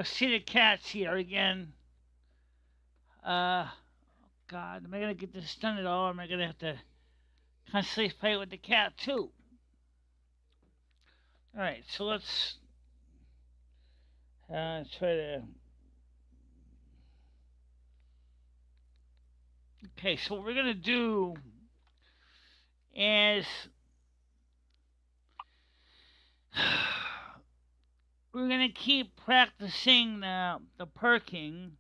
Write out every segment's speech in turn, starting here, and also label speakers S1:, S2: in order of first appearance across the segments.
S1: gonna see the cats here again. Uh, God, am I gonna get this done at all? Or am I gonna have to constantly fight with the cat too? All right, so let's try to. Okay, so what we're gonna do is we're gonna keep practicing the parking.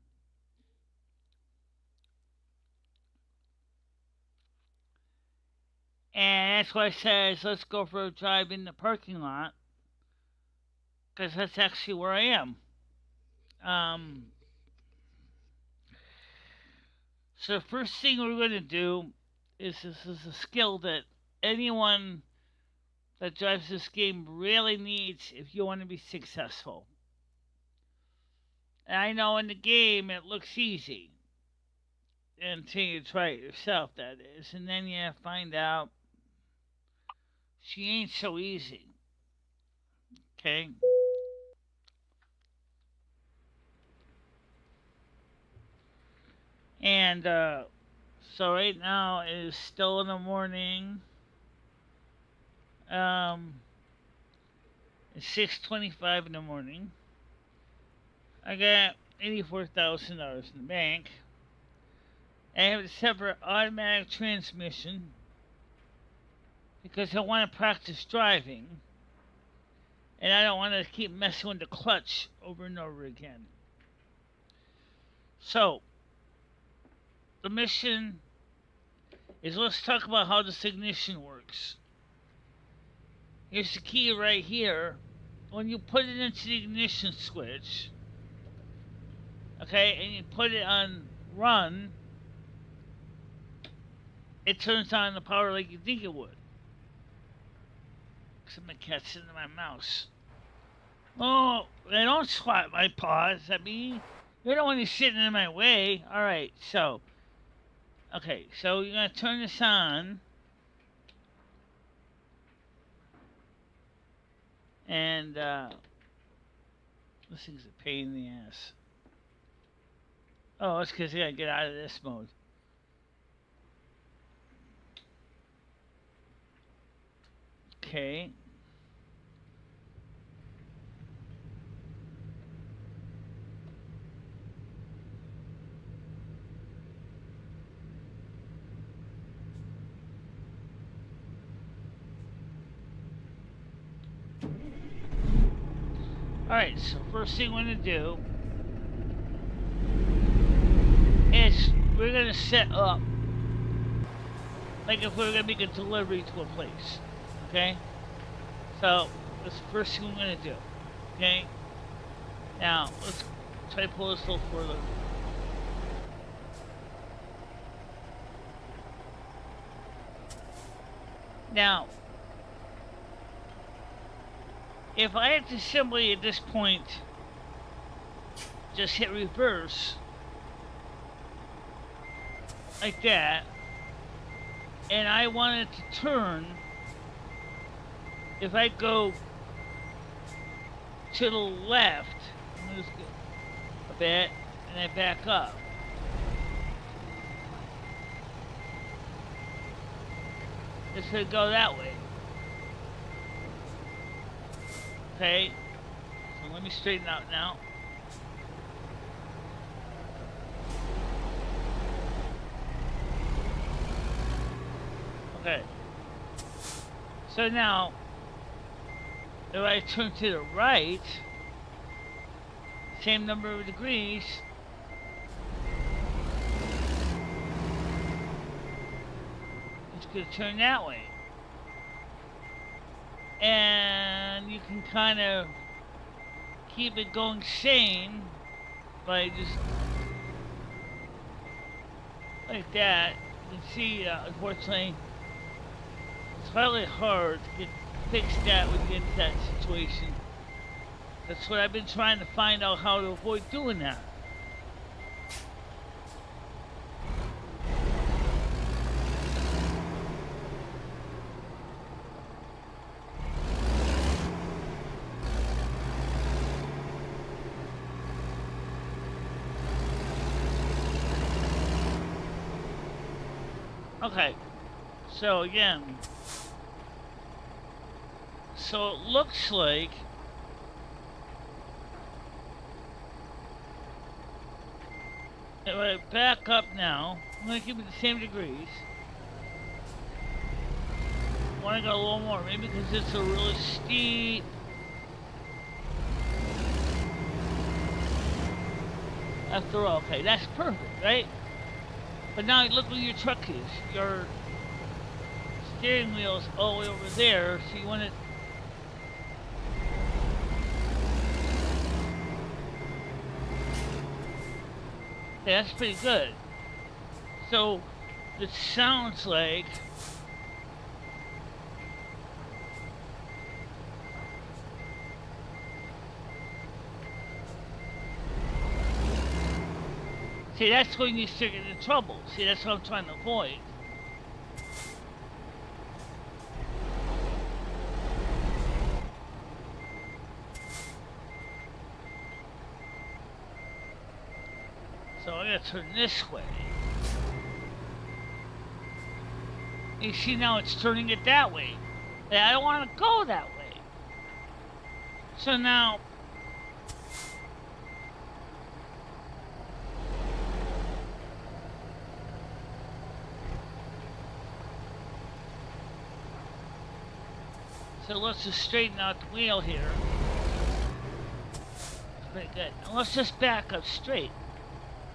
S1: And that's why I says let's go for a drive in the parking lot, because that's actually where I am. Um, so the first thing we're going to do is this is a skill that anyone that drives this game really needs if you want to be successful. And I know in the game it looks easy until you try it yourself, that is, and then you find out she ain't so easy. Okay? And so right now it is still in the morning. Um, it's 6:25 in the morning. I got $84,000 in the bank. I have a separate automatic transmission because I want to practice driving, and I don't want to keep messing with the clutch over and over again. So the mission is, let's talk about how this ignition works. Here's the key right here. When you put it into the ignition switch, okay, and you put it on run, it turns on the power like you think it would. Because my cat's sitting in my mouse. Oh, they don't swat my paws at me. They're the one who's sitting in my way. Alright, so. Okay, so you're going to turn this on. And, this thing's a pain in the ass. Oh, it's because I got to get out of this mode. Okay. Alright, so first thing we're going to do is we're going to set up like if we're going to make a delivery to a place. Okay? So, that's the first thing we're going to do. Okay? Now, let's try to pull this a little further. Now, if I had to simply at this point just hit reverse like that, and I wanted to turn, if I go to the left, I'm just a bit, and I back up. It's gonna go that way. Okay, so let me straighten out now. Okay, so now if I turn to the right, same number of degrees, it's going to turn that way. And you can kind of keep it going sane by just like that. You can see, unfortunately, it's really hard to fix that within that situation. That's what I've been trying to find out, how to avoid doing that. Okay, so again, so it looks like if I back up now, I'm going to keep it the same degrees. I want to go a little more, maybe because it's a really steep. After all, okay, that's perfect, right? But now look where your truck is. Your steering wheel's all the way over there, so you want to. Yeah, that's pretty good. So it sounds like see, that's when you start getting in trouble. See, that's what I'm trying to avoid. So I gotta turn this way. You see now it's turning it that way. And I don't want to go that way. So now so let's just straighten out the wheel here. Pretty good. Now let's just back up straight.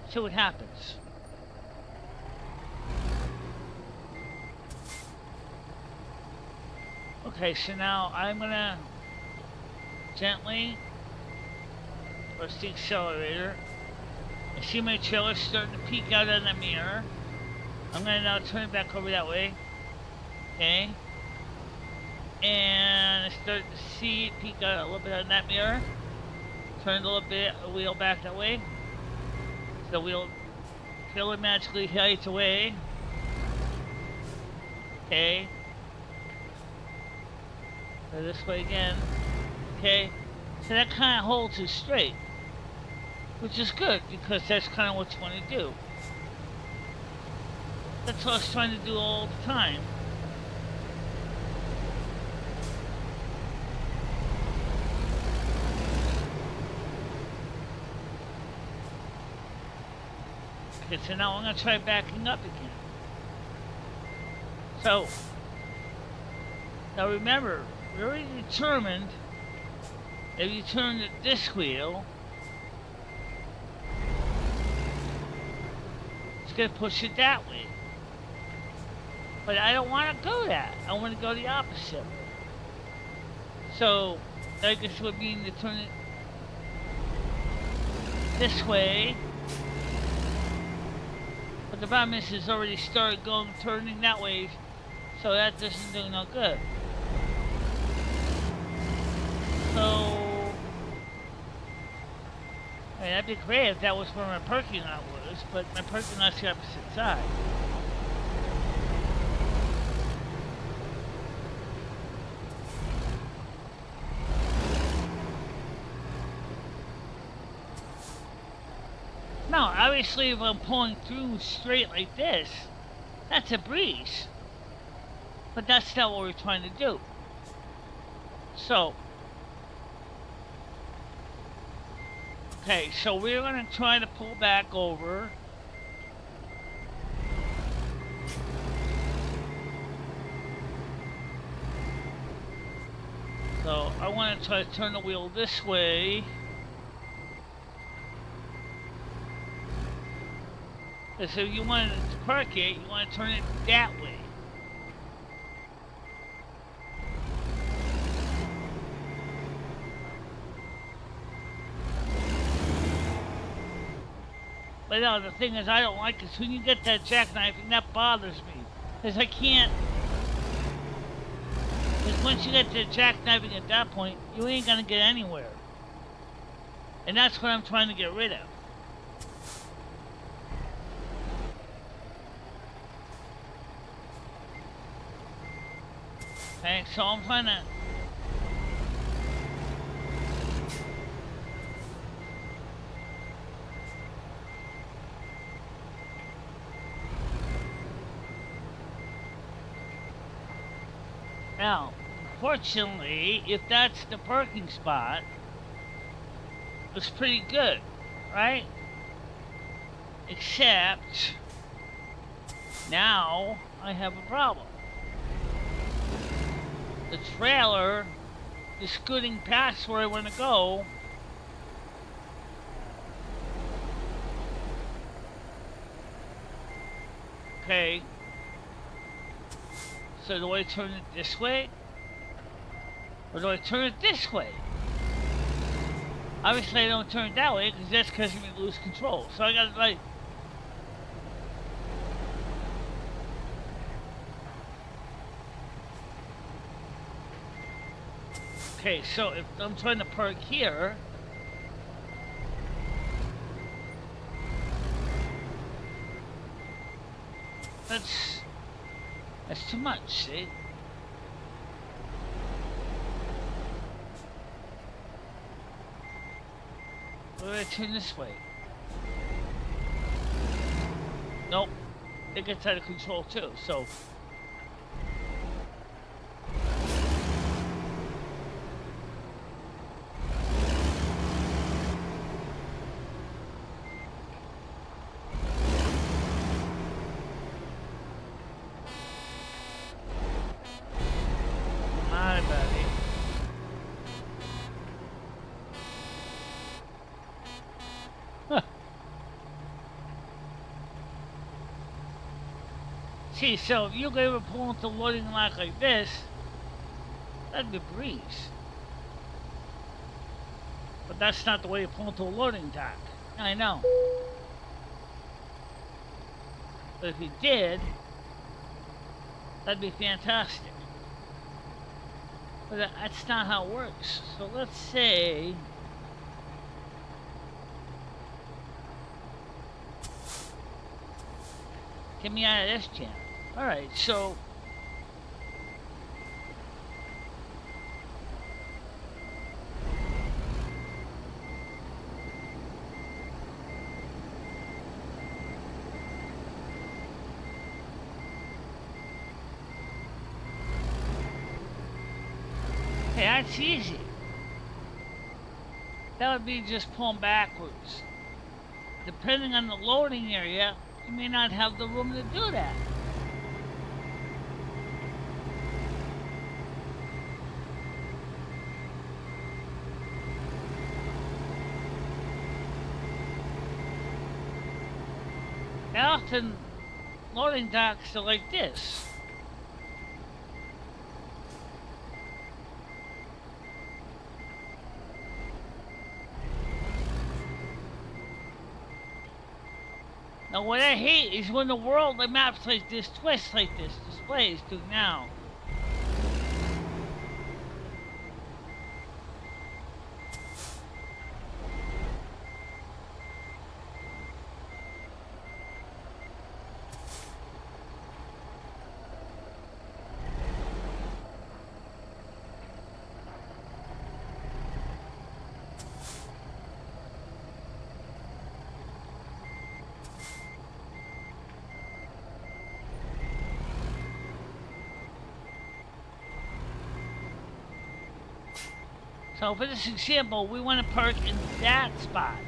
S1: See what happens. Okay, so now I'm gonna gently press the accelerator. I see my trailer starting to peek out on the mirror. I'm gonna now turn it back over that way. Okay. And I start to see it peek out a little bit on that mirror. Turn a little bit, the wheel back that way. So the wheel trailer magically hides away. Okay. So this way again. Okay. So that kind of holds it straight. Which is good, because that's kind of what you want to do. That's what I was trying to do all the time. Okay, so now I'm going to try backing up again. So, now remember, we already determined if you turn this wheel, it's going to push it that way. But I don't want to go that. I want to go the opposite. So, I guess would mean to turn it this way. But the problem is it's already started turning that way, so that doesn't do no good. So, I mean, that'd be great if that was where my parking lot was, but my parking lot's the opposite side. Now, obviously, if I'm pulling through straight like this, that's a breeze. But that's not what we're trying to do. So, okay, so we're going to try to pull back over. So, I want to try to turn the wheel this way. So if you want to park it, you want to turn it that way. But no, the thing is I don't like is when you get that jackknifing, that bothers me. Because I can't... Because once you get to jackknifing at that point, you ain't going to get anywhere. And that's what I'm trying to get rid of. Okay, so I'm trying to... Now, fortunately, if that's the parking spot, it's pretty good, right? Except now I have a problem. The trailer is scooting past where I want to go. Okay. So do I turn it this way? Or do I turn it this way? Obviously I don't turn it that way because that's causing me to lose control. So I gotta like... Okay, so if I'm trying to park here... That's too much, see? What do I turn this way? Nope. It gets out of control too, so... My buddy. Huh. See, so if you could ever pull into a loading lock like this, that'd be a breeze. But that's not the way you pull into a loading dock. I know. But if you did, that'd be fantastic. But that's not how it works. So let's say... Get me out of this jam. Alright, so... Hey, that's easy. That would be just pulling backwards. Depending on the loading area, you may not have the room to do that. And often, loading docks are like this. Now what I hate is when the world the maps like this twist like this displays do now. So for this example, we want to park in that spot.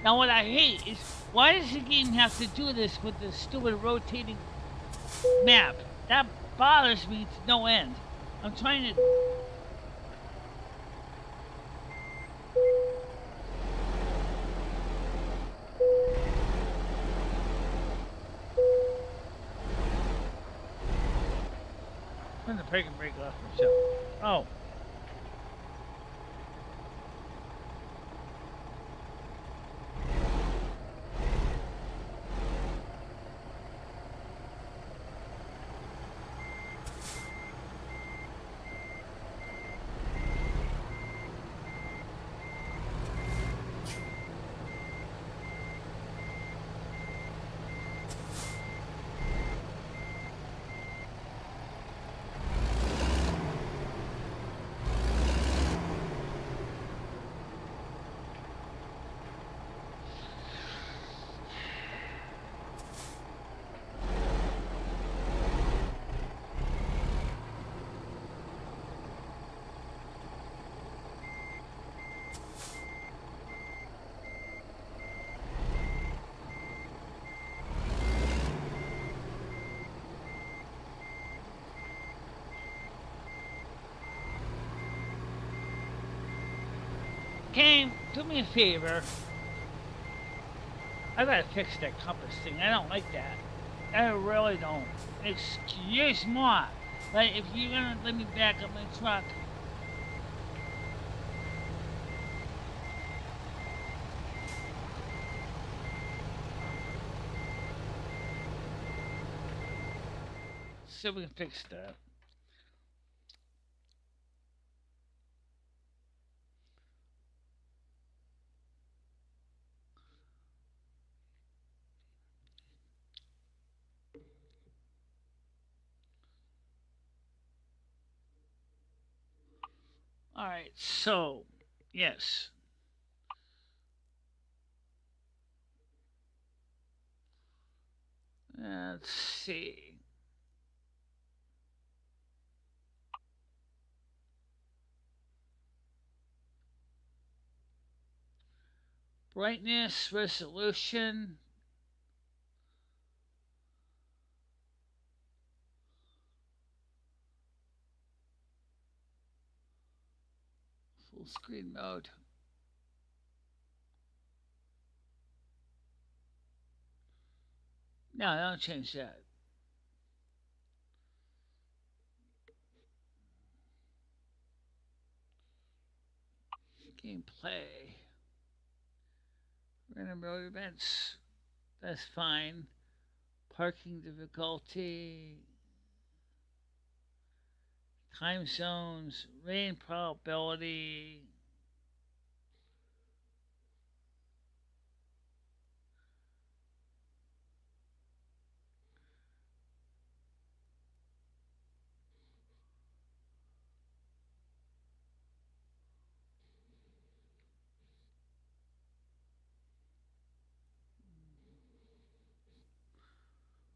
S1: Now what I hate is, why does the game have to do this with this stupid rotating map? That bothers me to no end. I'm trying to... Turn the parking brake off myself. Oh. Game, do me a favor. I gotta fix that compass thing. I don't like that. I really don't. Excuse me. Like, if you're gonna let me back up my truck, so we can fix that. Alright, so, yes. Let's see. Brightness, resolution. Full screen mode. No, don't change that. Gameplay. Random road events. That's fine. Parking difficulty. Time zones. Rain probability.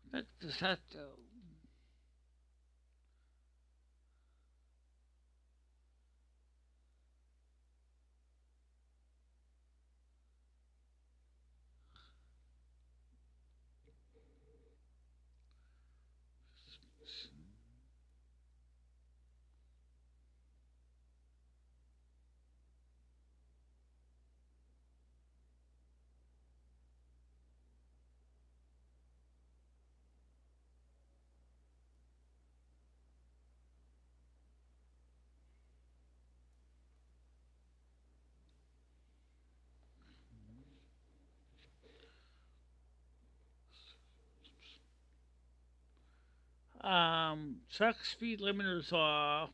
S1: What does that do? Truck speed limiters off.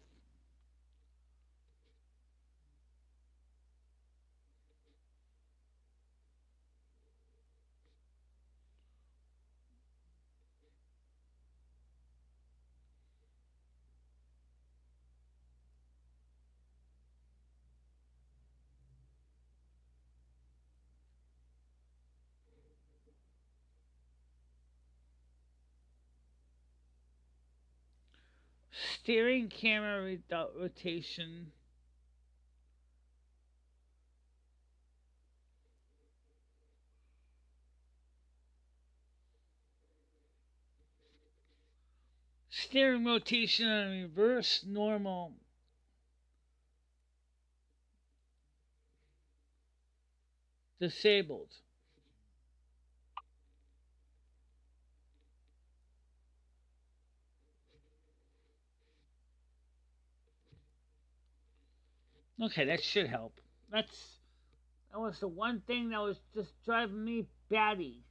S1: Steering camera rotation. Steering rotation on reverse normal. Disabled. Okay, that should help. That was the one thing that was just driving me batty.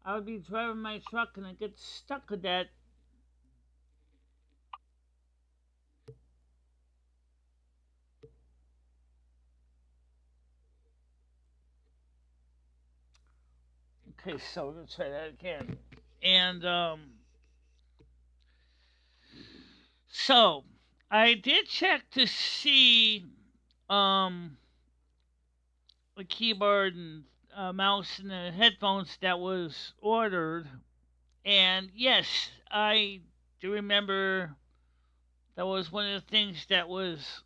S1: I would be driving my truck and I get stuck with that. Okay, so we're gonna try that again. And so I did check to see um the keyboard and mouse and the headphones that was ordered. And yes, I do remember that was one of the things that was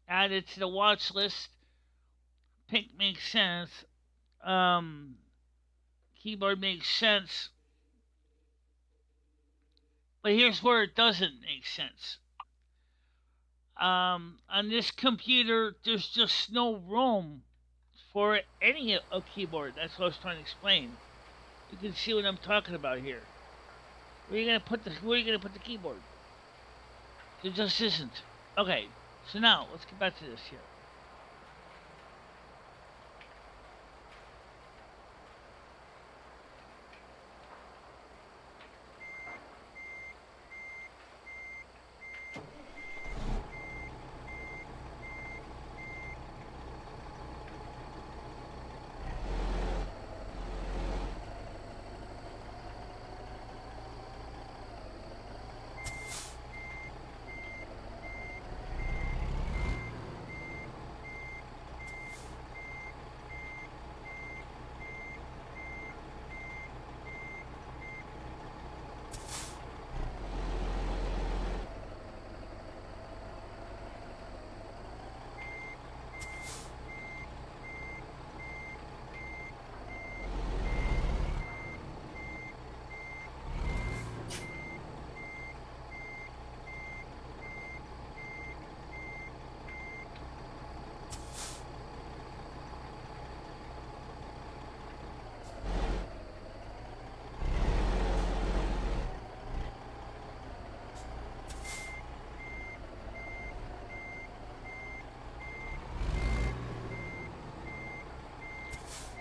S1: added to the watch list. Pink makes sense. Um, Keyboard makes sense. But here's where it doesn't make sense. On this computer, there's just no room for any a keyboard. That's what I was trying to explain. You can see what I'm talking about here. Where are you gonna put the keyboard? There just isn't. Okay, so now let's get back to this here.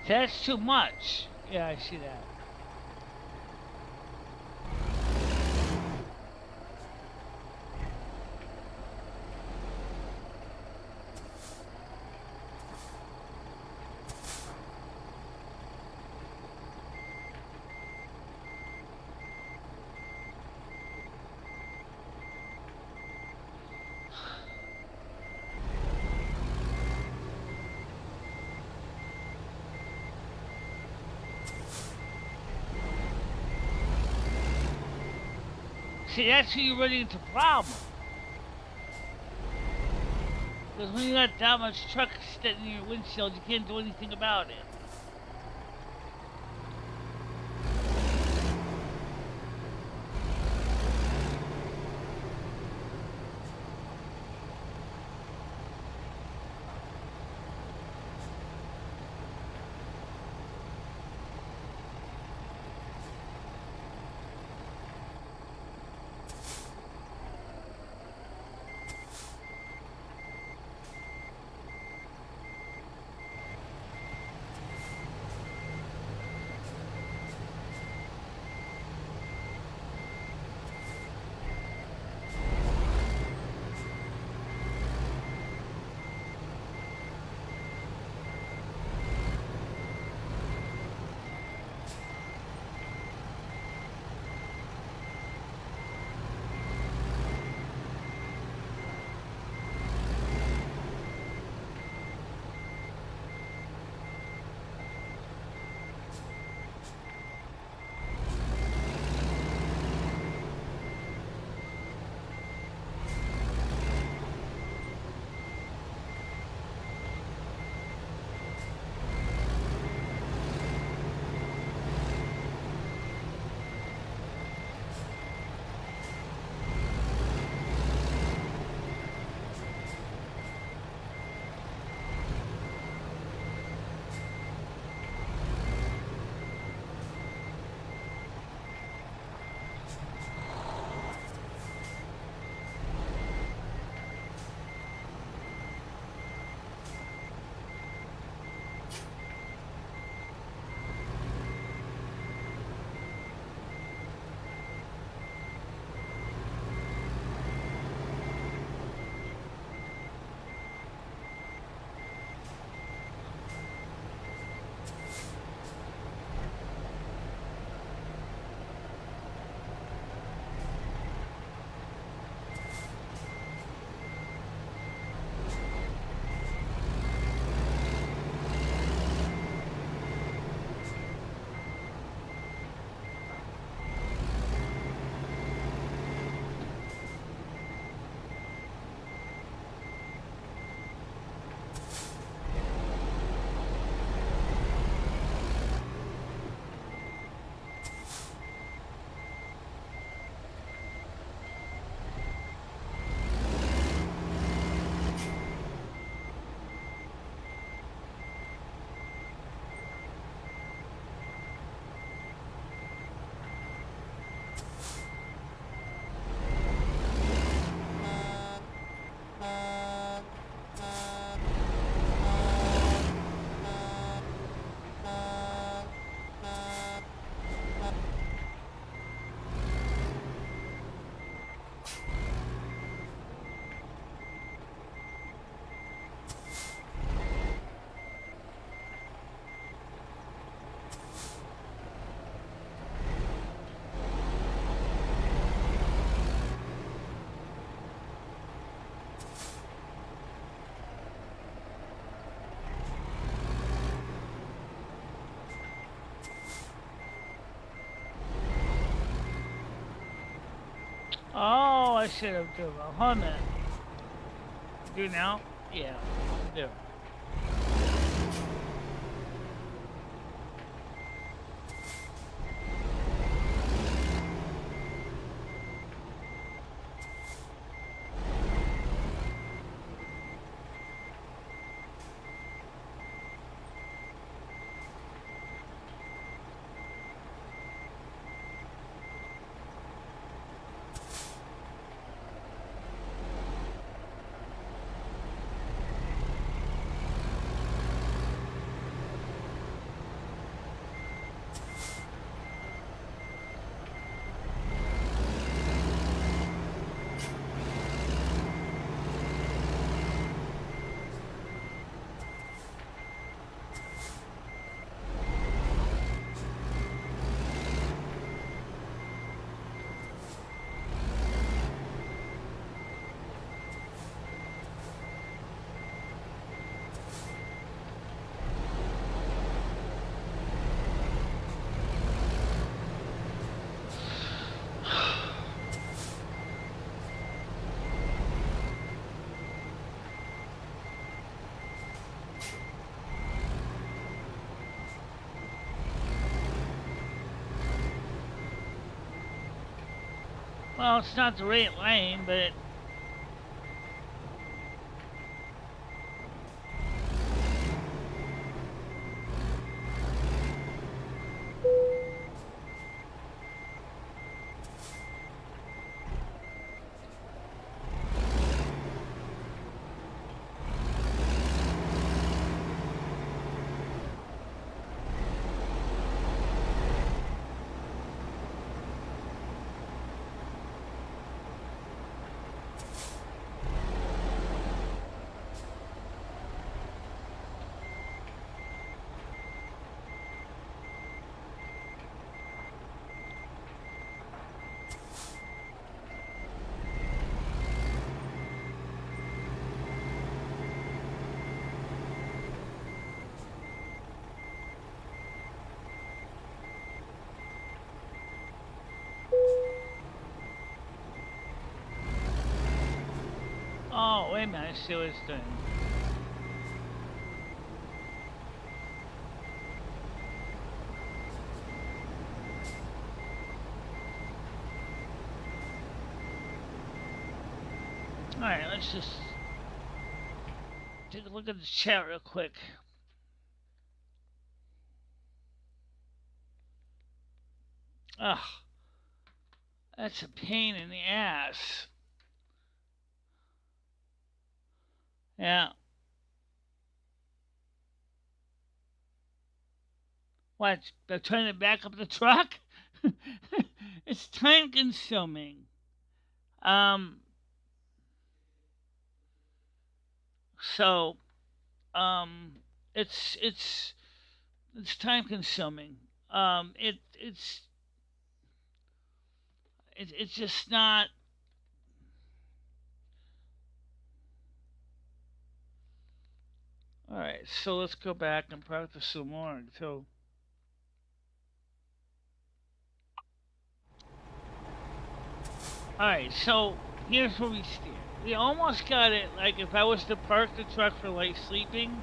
S1: That's too much. Yeah, I see that. See, that's where you're running into problem. Because when you got that much truck sitting in your windshield, you can't do anything about it. Oh, I should have done well. Hold on a minute. Do now? Yeah, do. Well, it's not the right lane, but oh, wait a minute, I see what it's doing. Alright, let's just take a look at the chat real quick. Ugh, that's a pain in the ass. Yeah. What? They're trying to back up the truck? It's time consuming. Um, so, um, it's it's time consuming. It's just not. All right, so let's go back and practice some more until. All right, so here's where we stand. We almost got it. Like if I was to park the truck for light sleeping.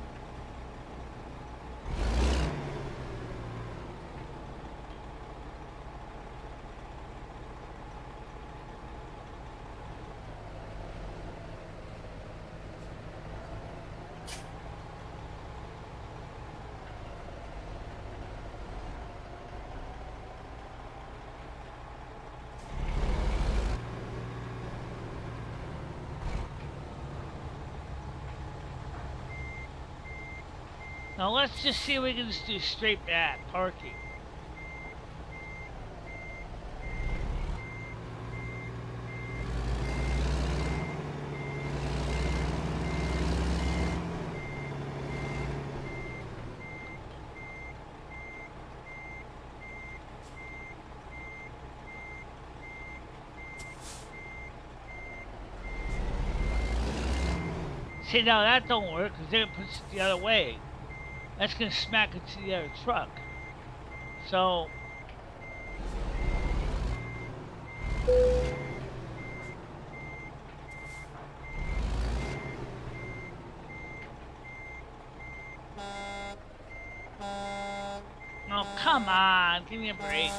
S1: Now let's just see if we can just do straight back parking. See, now that don't work because then it puts it the other way. That's gonna smack into the other truck. So Oh, come on. Give me a break.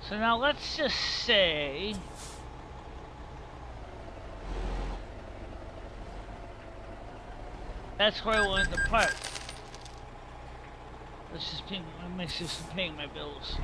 S1: So now let's just say that's where I wanted to park. Let's just pay my system paying my bills.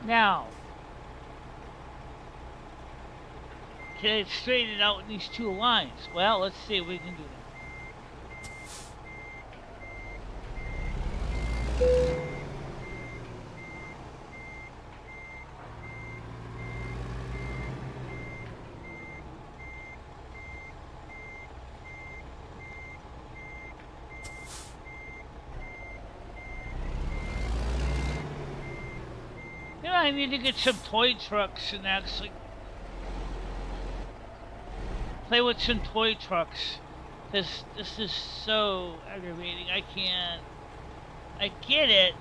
S1: Now, can I straighten it out in these two lines? Well, let's see if we can do that. You know, I need to get some toy trucks and actually play with some toy trucks. This is so aggravating. I can't. I get it,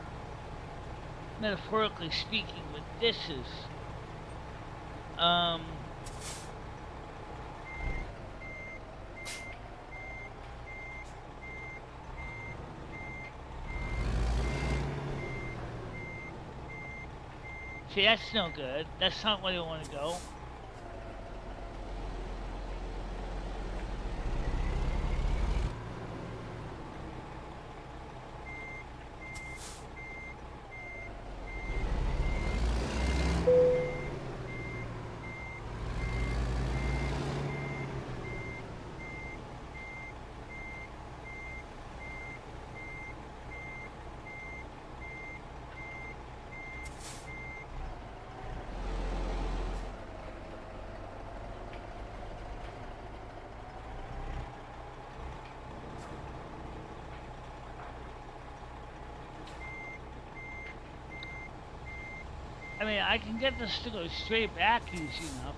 S1: metaphorically speaking, but this is. See, that's no good. That's not where I want to go. I mean, I can get this to go straight back easy enough.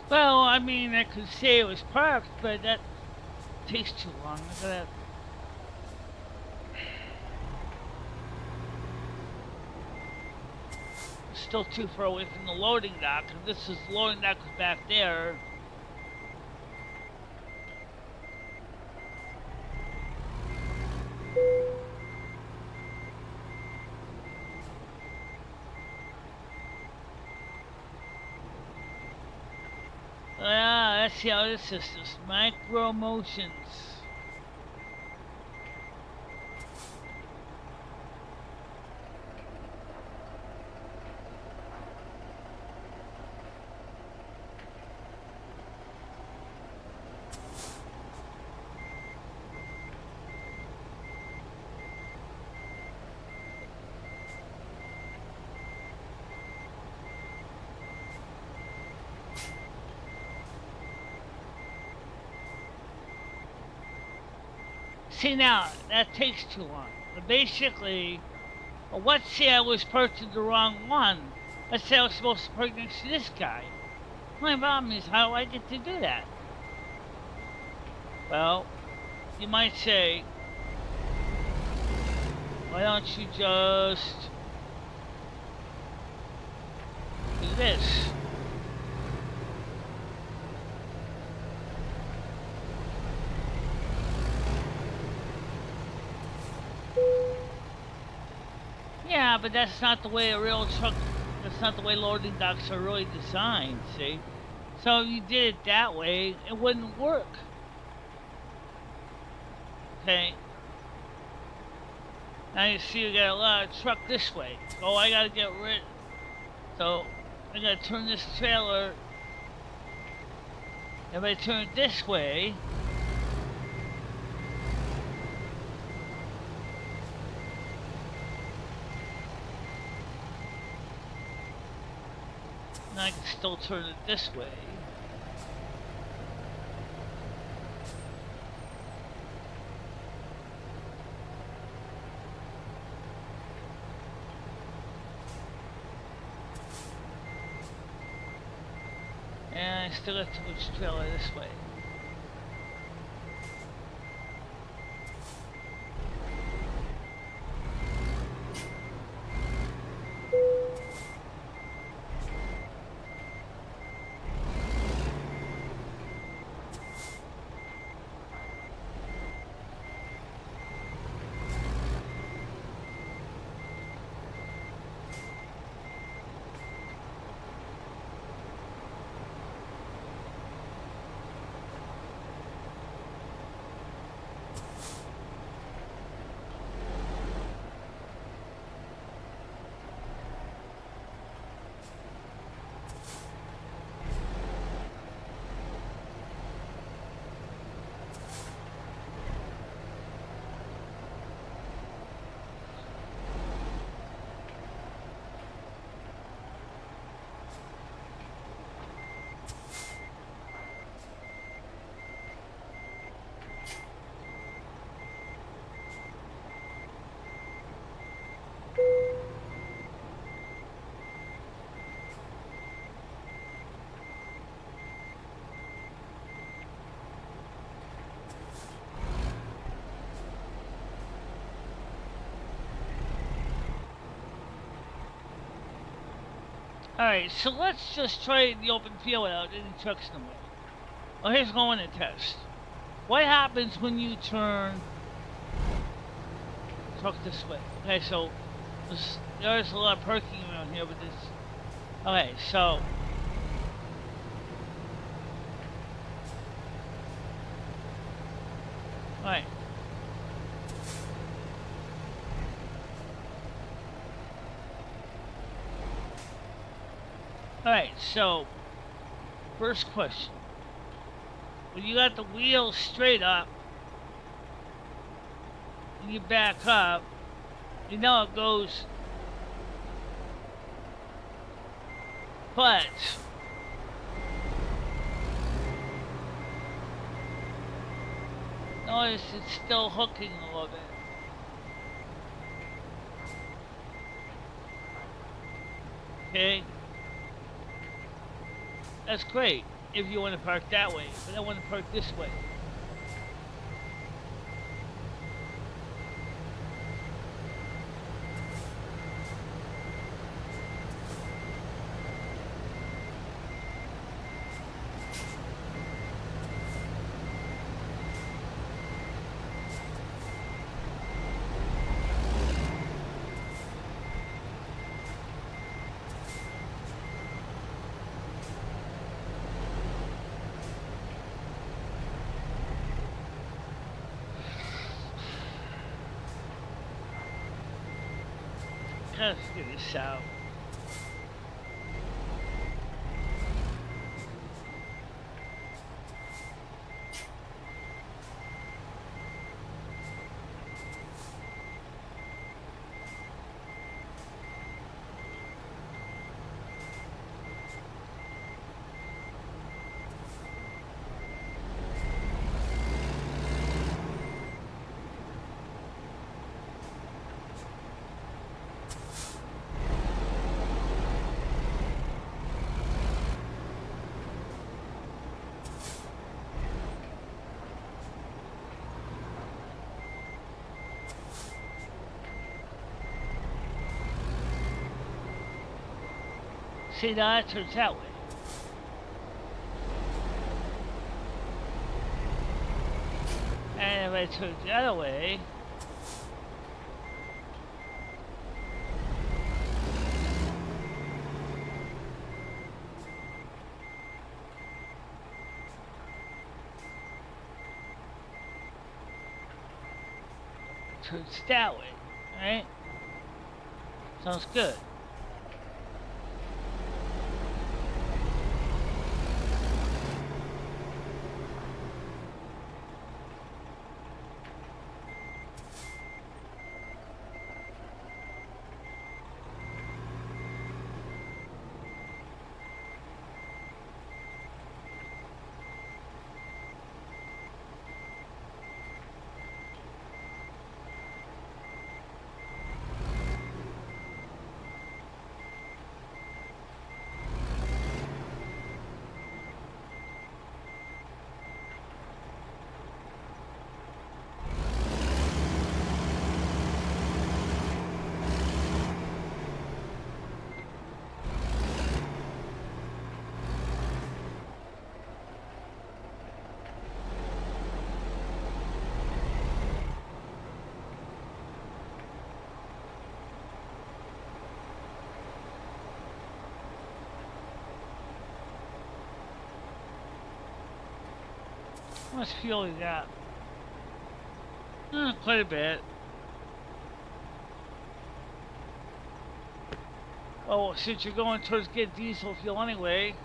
S1: Well, I mean, I could say it was parked, but that takes too long. I gotta. Still too far away from the loading dock. If this is the loading dock was back there. Ah, let's see how this is. Just micro motions. See now, that takes too long. But basically, well, let's say I was parked in the wrong one. Let's say I was supposed to park next to this guy. My problem is, how do I get to do that? Well, you might say, why don't you just do this? Yeah, but that's not the way a real truck, that's not the way loading docks are really designed, see? So if you did it that way, it wouldn't work. Okay. Now you see you got a lot of truck this way. Oh, I gotta get rid. So I gotta turn this trailer. If I turn it this way, and I can still turn it this way. And I still have to push the trailer this way. Alright, so let's just try the open field without any trucks in the way. Well, here's going to test. What happens when you turn truck this way? Okay, so there's a lot of parking around here, but this. Okay, so. Alright. Alright, so. First question. When you got the wheels straight up, and you back up, you know it goes. But. Notice it's still hooking a little bit. Okay. That's great. if you want to park that way, but I want to park this way. Let's get this out. See, now that turns that way. And if I turn the other way, turns that way, right? Sounds good. How much fuel you got? Quite a bit. Oh, since you're going towards get diesel fuel anyway,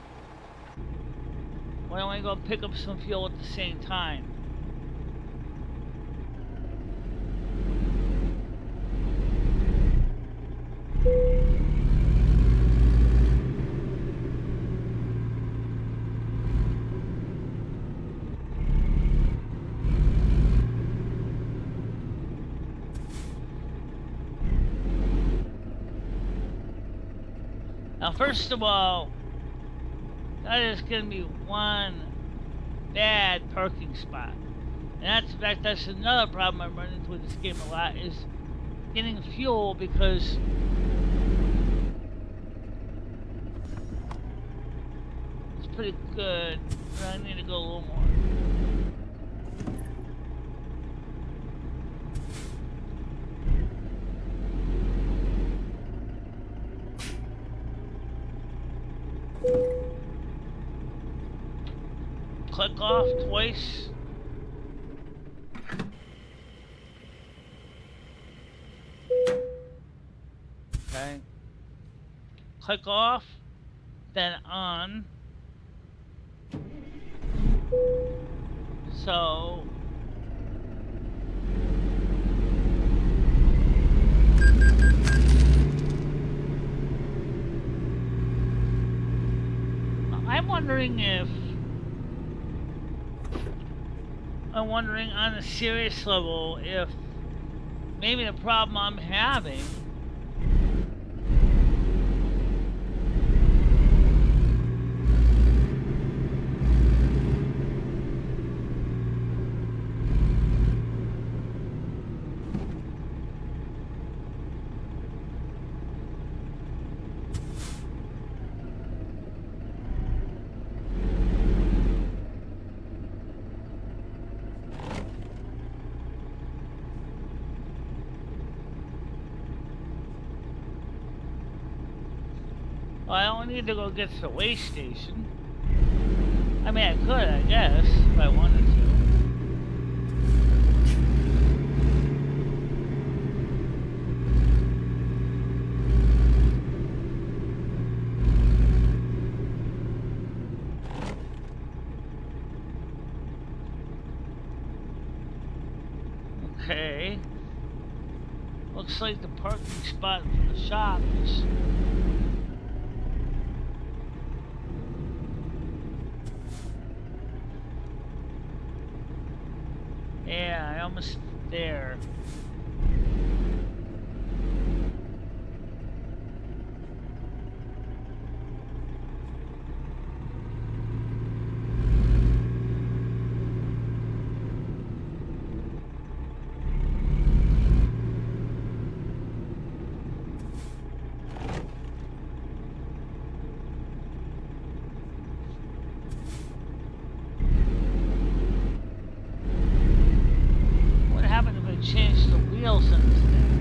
S1: why don't we go pick up some fuel at the same time? Now, first of all, that is going to be one bad parking spot. And that's, in fact, that's another problem I'm running into with this game a lot, is getting fuel, because it's pretty good, but I need to go a little more. Click off twice. Okay. Click off, then on. So I'm wondering on a serious level if maybe the problem I'm having Well, I don't need to go get to the way station. I mean, I could, I guess, if I wanted to. Okay. Looks like the parking spot for the shop is... Yeah, I almost there. What happened if I changed the wheels in this thing?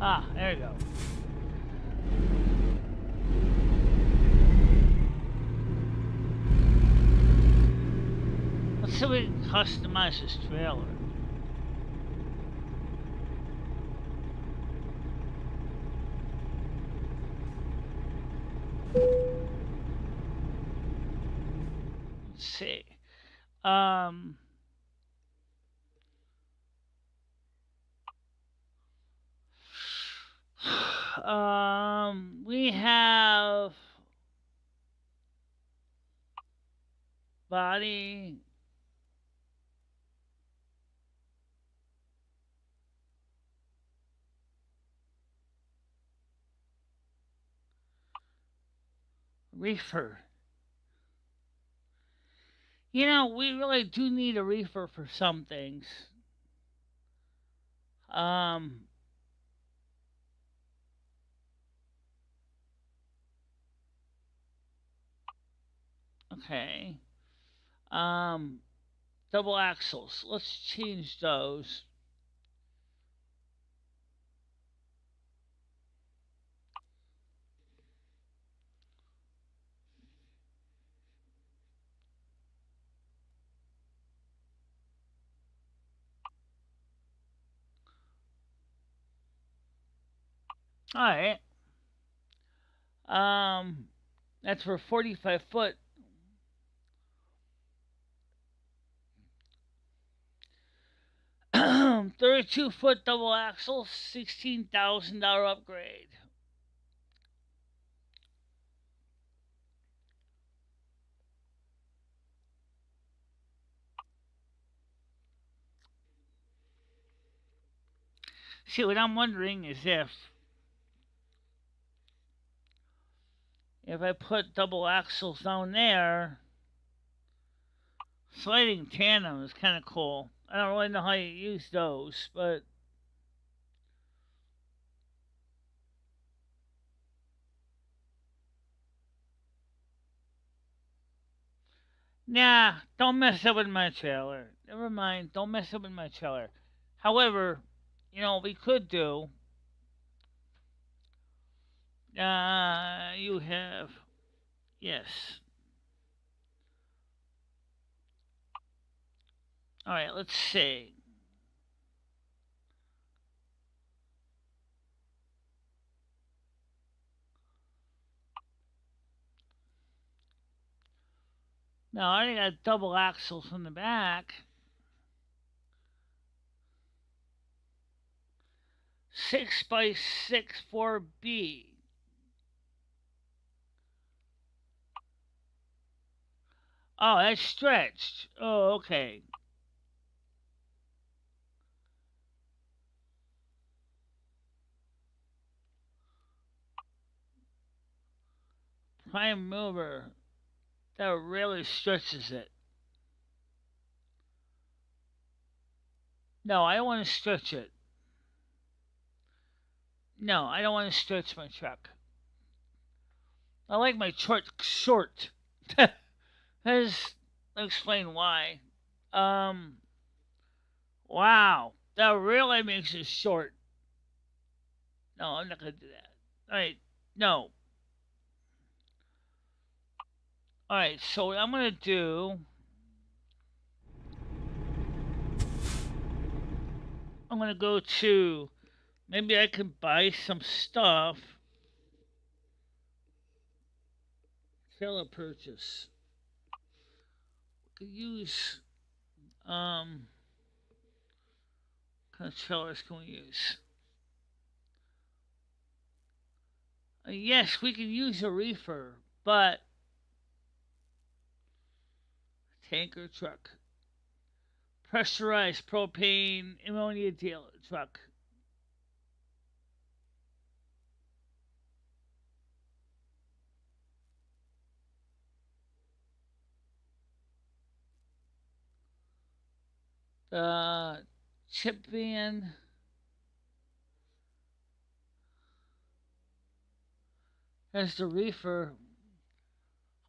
S1: Ah, there you go. Let's see if we can customize this trailer. Let's see. Um, we have body. Reefer. You know, we really do need a reefer for some things. Um, okay. Um, double axles. Let's change those. All right. Um, that's for 45 foot. 32-foot double axle, $16,000 upgrade. See, what I'm wondering is if I put double axles down there, sliding tandem is kind of cool. I don't really know how you use those, but nah, don't mess up with my trailer. Never mind, don't mess up with my trailer. However, you know, we could do. You have, yes. All right, let's see. Now I already got double axles in the back. 6x6 4B. Oh, that's stretched. Oh, okay. Prime mover. That really stretches it. No, I don't want to stretch it. No, I don't want to stretch my truck. I like my truck short. Let's explain why. Um, wow, that really makes it short. No, I'm not gonna do that. All right, no. All right, so what I'm gonna do, I'm gonna go to maybe I can buy some stuff. Trailer purchase. Could use what kind of trailers can we use? Yes, we can use a reefer, but tanker truck, pressurized propane ammonia deal truck. The chip van has the reefer.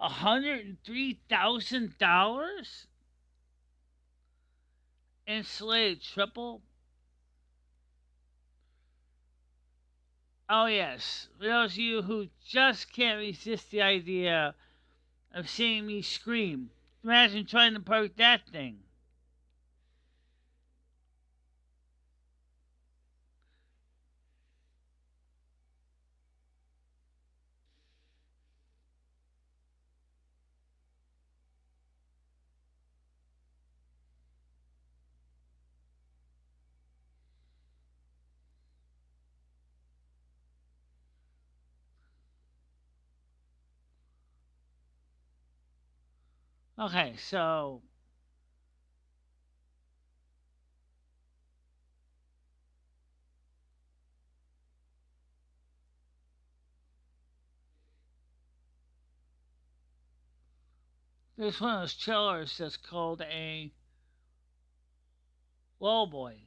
S1: $103,000 insulated triple. Oh yes, for those of you who just can't resist the idea of seeing me scream, imagine trying to park that thing. Okay, so there's one of those trailers that's called a lowboy,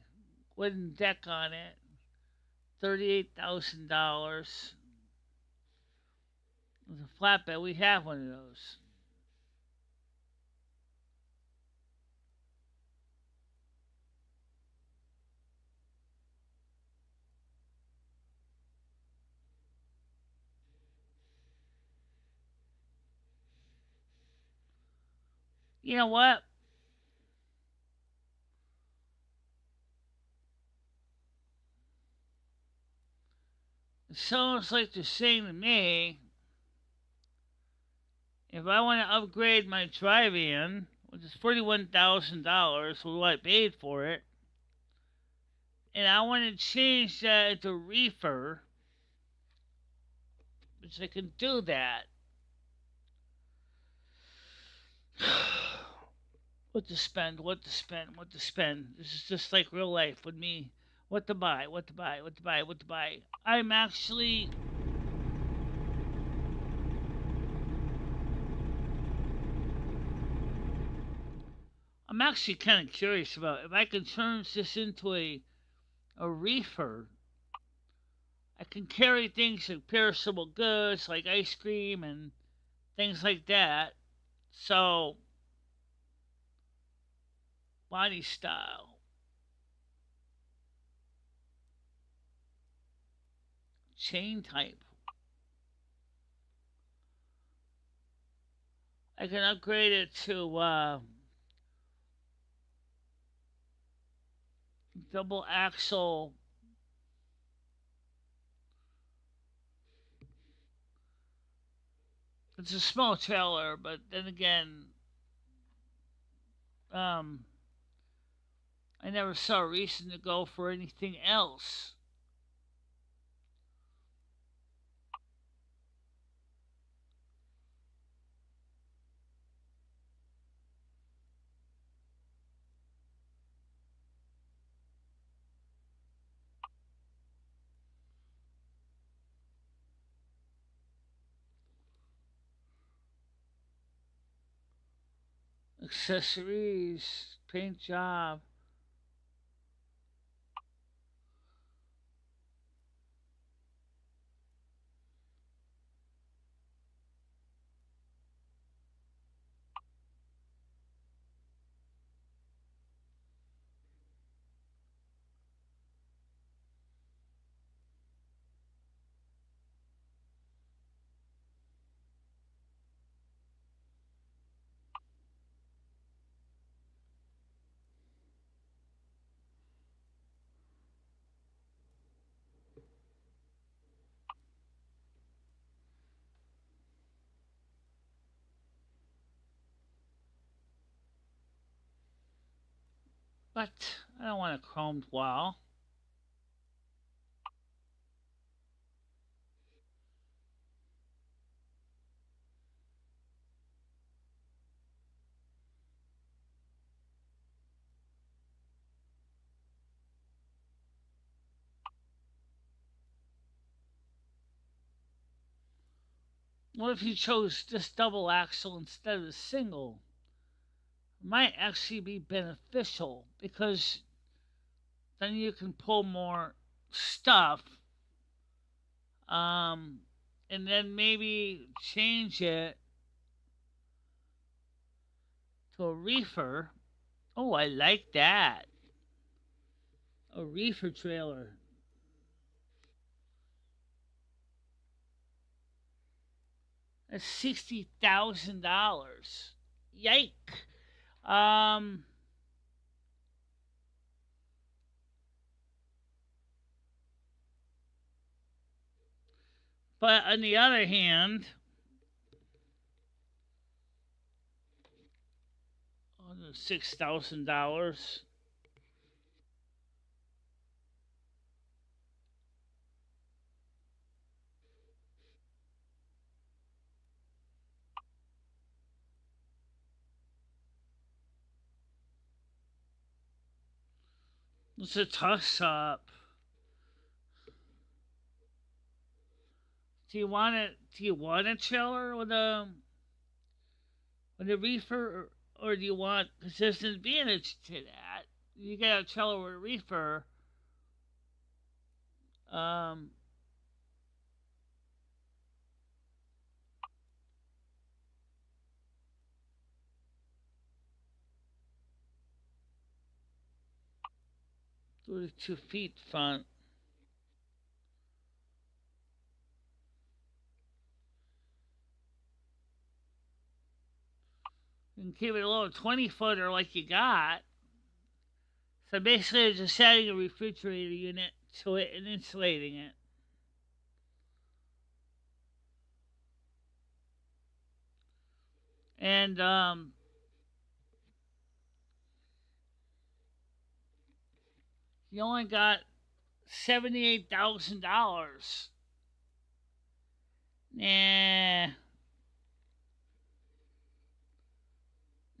S1: wooden deck on it, $38,000. It's a flatbed. We have one of those. You know what? It sounds like they're saying to me, if I want to upgrade my drive-in, which is $41,000, what I paid for it, and I want to change that to reefer, which I can do that. What to spend, what to spend, what to spend. This is just like real life with me. What to buy, what to buy, what to buy, what to buy. I'm actually kind of curious about if I can turn this into a reefer. I can carry things like perishable goods like ice cream and things like that. So, body style, chain type. I can upgrade it to double axle. It's a small trailer, but then again, um, I never saw a reason to go for anything else. Accessories, paint job. But I don't want a chromed wall. What if you chose just double axle instead of a single? It might actually be beneficial because then you can pull more stuff, um, and then maybe change it to a reefer. Oh, I like that. A reefer trailer. That's $60,000. Yike. Um, but on the other hand, $6,000. It's a toss up. Do you want it? Do you want a trailer with a reefer, or do you want? Because there's an advantage to that. You get a trailer with a reefer. Um, 32 feet front. You can keep it a little 20-footer like you got. So basically, just adding a refrigerator unit to it and insulating it. And you only got $78,000. Nah,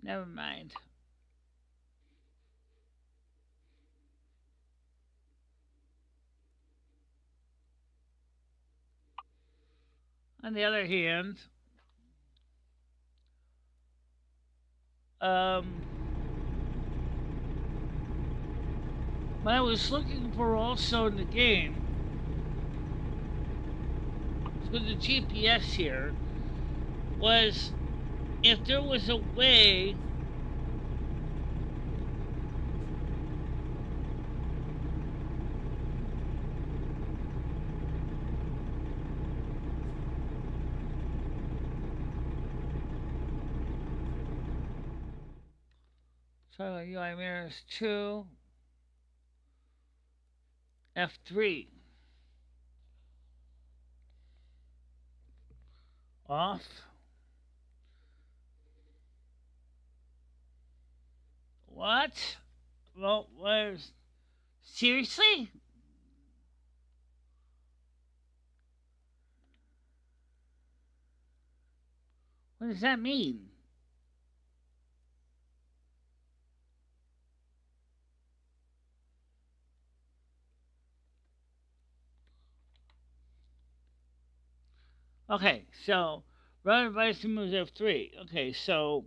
S1: never mind. On the other hand, um, what I was looking for also in the game with the GPS here was if there was a way so UI mirrors 2 F3 off. What? Well, where's seriously? What does that mean? Okay, so run advice to moves F3. Okay, so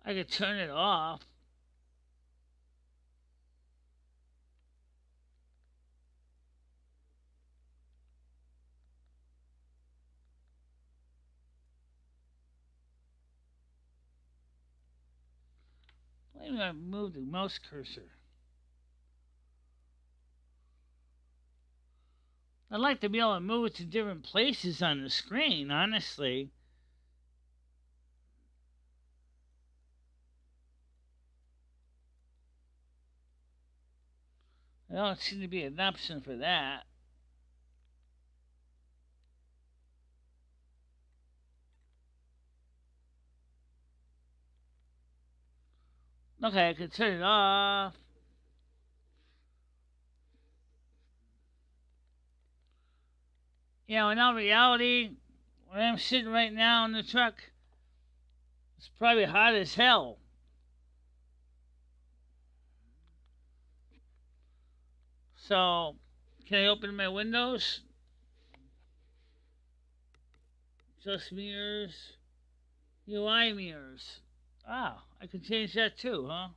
S1: I could turn it off. Wait a minute, I moved the mouse cursor. I'd like to be able to move it to different places on the screen, honestly. There don't seem to be an option for that. Okay, I could turn it off. In all reality, where I'm sitting right now in the truck, it's probably hot as hell. So, can I open my windows? Just mirrors. UI mirrors. Ah, I can change that too, huh?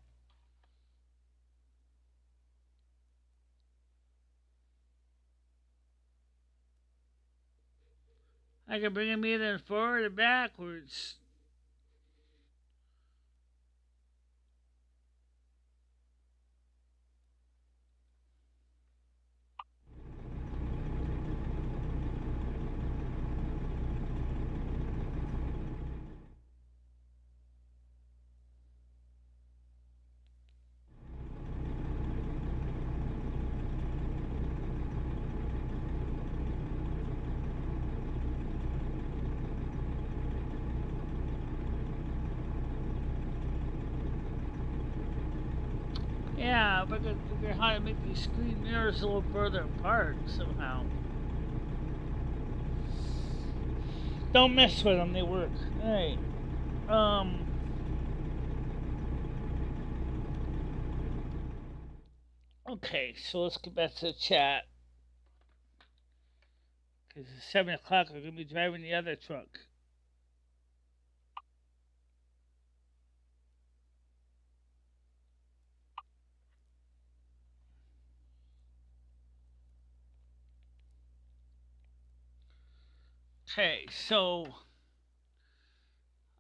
S1: I can bring them either forward or backwards. Yeah, if I could figure out how to make these screen mirrors a little further apart somehow. Don't mess with them, they work. Alright. Um. Okay, so let's get back to the chat. Because it's 7 o'clock, I'm going to be driving the other truck. Okay, so.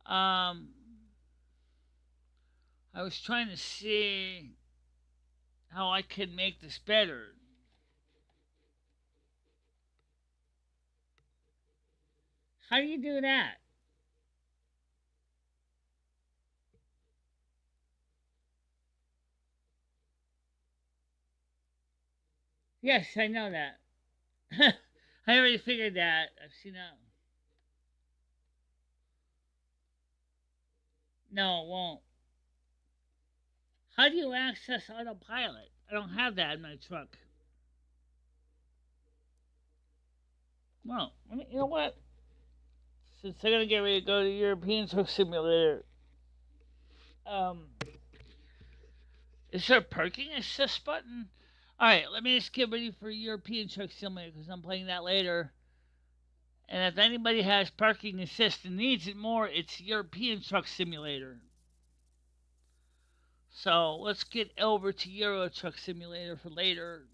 S1: Um. I was trying to see how I could make this better. How do you do that? Yes, I know that. I already figured that. I've seen that. No, it won't. How do you access autopilot? I don't have that in my truck. Well, you know what? Since I'm gonna get ready to go to European Truck Simulator, um, is there a parking assist button? All right, let me just get ready for European Truck Simulator because I'm playing that later. And if anybody has parking assist and needs it more, it's European Truck Simulator. So let's get over to Euro Truck Simulator for later.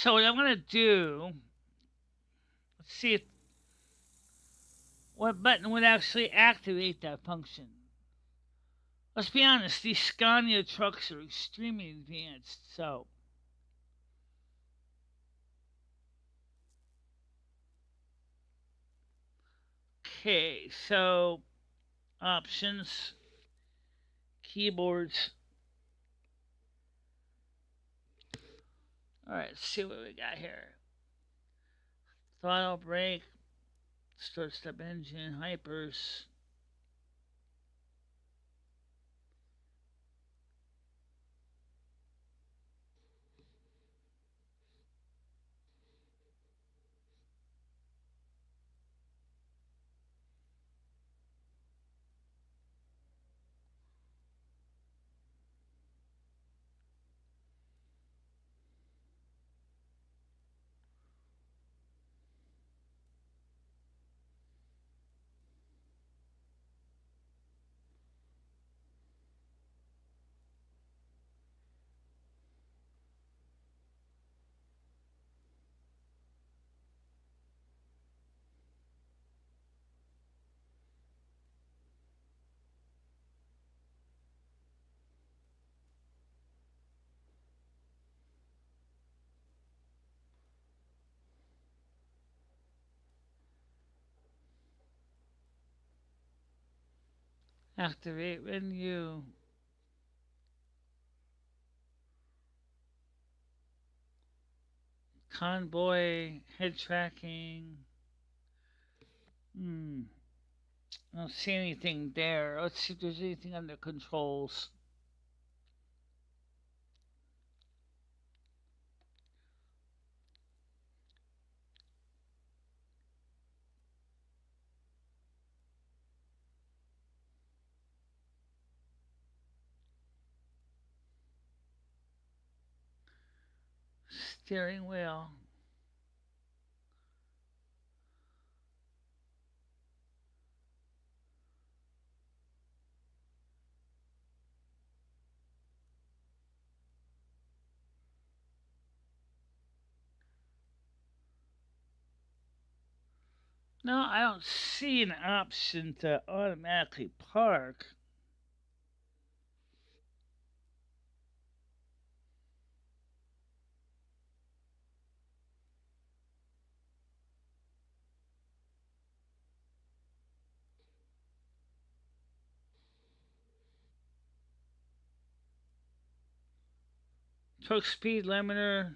S1: So what I'm gonna do, let's see if what button would actually activate that function. Let's be honest, these Scania trucks are extremely advanced, so. Okay, so options, keyboards. Alright, let's see what we got here. Throttle brake, start step engine, hypers. Activate menu. Convoy. Head tracking. Hmm. I don't see anything there. Let's see if there's anything under controls. Steering wheel. No, I don't see an option to automatically park. Truck speed limiter.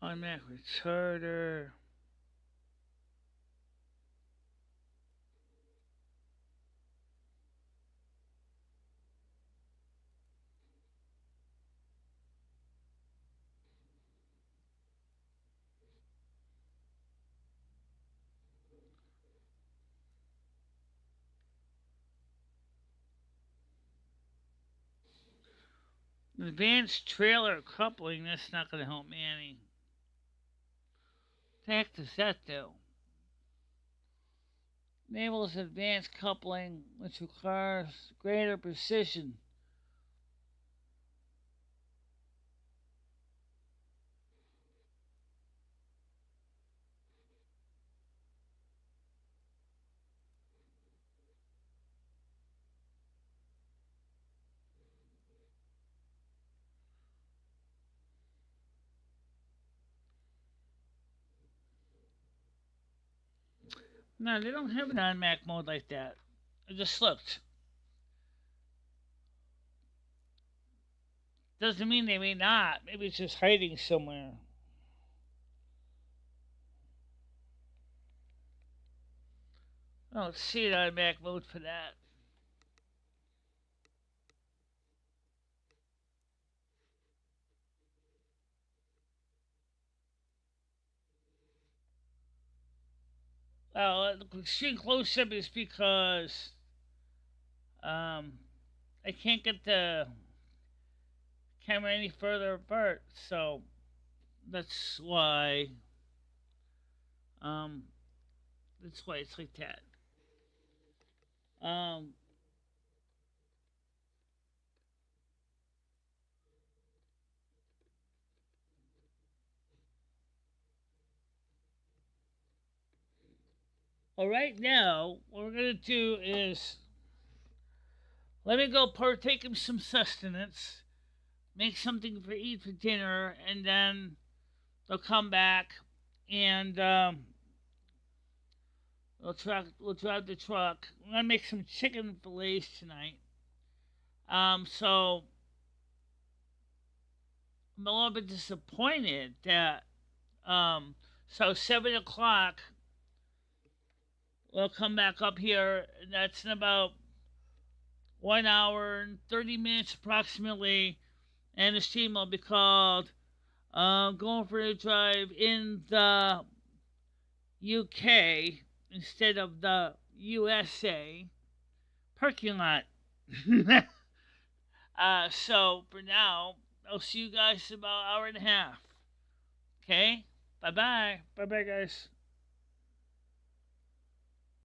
S1: Automatic retarder. Advanced trailer coupling. That's not going to help me any. What the heck does that do? Enables advanced coupling, which requires greater precision. No, they don't have an automatic mode like that. I just looked. Doesn't mean they may not. Maybe it's just hiding somewhere. I don't see an automatic mode for that. Well, extreme close up is because um, I can't get the camera any further apart, so that's why um, that's why it's like that. Um, well, right now, what we're gonna do is let me go partake of some sustenance, make something for eat for dinner, and then they'll come back and we'll drive the truck. I'm gonna make some chicken fillets tonight. So I'm a little bit disappointed that so 7 o'clock we'll come back up here. And that's in about 1 hour and 30 minutes approximately, and the stream will be called "Going for a Drive in the UK" instead of the USA parking lot. So for now, I'll see you guys in about an hour and a half. Okay? Bye bye. Bye bye, guys.